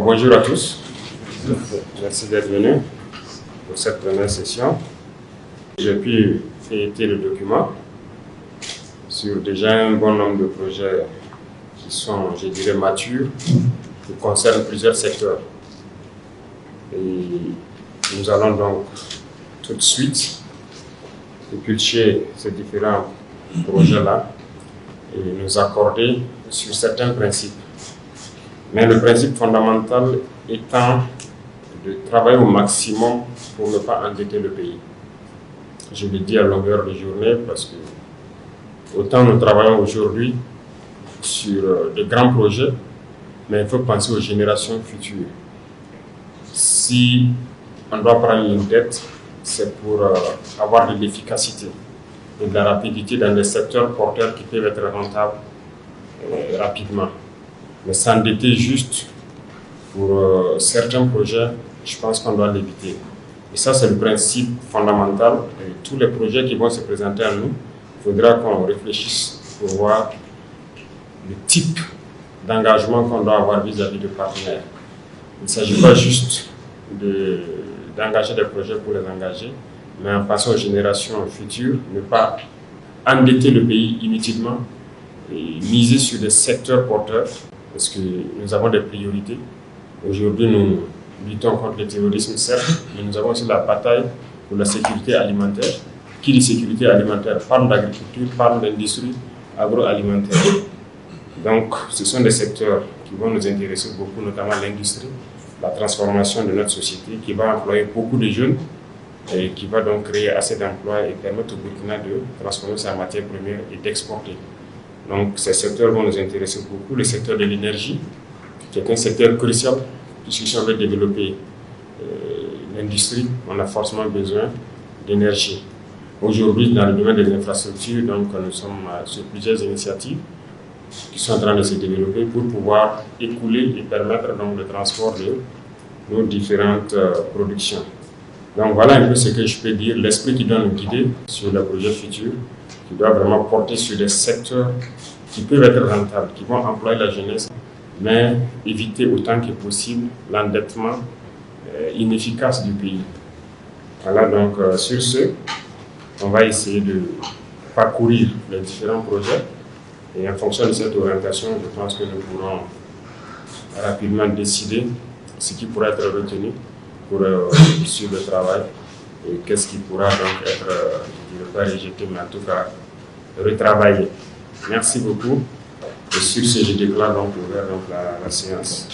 Bonjour à tous, merci d'être venus pour cette première session. J'ai pu feuilleter le document sur déjà un bon nombre de projets qui sont, je dirais, matures, qui concernent plusieurs secteurs. Et nous allons donc tout de suite éplucher ces différents projets-là et nous accorder sur certains principes. Mais le principe fondamental étant de travailler au maximum pour ne pas endetter le pays. Je le dis à longueur de journée parce que autant nous travaillons aujourd'hui sur de grands projets, mais il faut penser aux générations futures. Si on doit prendre une dette, c'est pour avoir de l'efficacité et de la rapidité dans des secteurs porteurs qui peuvent être rentables rapidement. Mais s'endetter juste pour certains projets, je pense qu'on doit l'éviter. Et ça, c'est le principe fondamental. Et tous les projets qui vont se présenter à nous, il faudra qu'on réfléchisse pour voir le type d'engagement qu'on doit avoir vis-à-vis de partenaires. Il ne s'agit pas juste d'engager des projets pour les engager, mais en passant aux générations futures, ne pas endetter le pays inutilement et miser sur des secteurs porteurs, parce que nous avons des priorités. Aujourd'hui, nous luttons contre le terrorisme, certes, mais nous avons aussi la bataille pour la sécurité alimentaire. Qui dit sécurité alimentaire parle d'agriculture, parle d'industrie agroalimentaire. Donc, ce sont des secteurs qui vont nous intéresser beaucoup, notamment l'industrie, la transformation de notre société, qui va employer beaucoup de jeunes et qui va donc créer assez d'emplois et permettre au Burkina de transformer sa matière première et d'exporter. Donc, ces secteurs vont nous intéresser beaucoup. Le secteur de l'énergie, qui est un secteur crucial, puisque si on veut développer l'industrie, on a forcément besoin d'énergie. Aujourd'hui, dans le domaine des infrastructures, donc, nous sommes sur plusieurs initiatives qui sont en train de se développer pour pouvoir écouler et permettre donc le transport de nos différentes productions. Donc voilà un peu ce que je peux dire, l'esprit qui doit nous guider sur les projets futurs, qui doit vraiment porter sur des secteurs qui peuvent être rentables, qui vont employer la jeunesse, mais éviter autant que possible l'endettement inefficace du pays. Voilà, donc sur ce, on va essayer de parcourir les différents projets et en fonction de cette orientation, je pense que nous pourrons rapidement décider ce qui pourra être retenu pour suivre le travail et qu'est-ce qui pourra donc être, je ne veux pas rejeté, mais en tout cas retravaillé. Merci beaucoup. Et sur ce, je déclare donc ouvert la séance.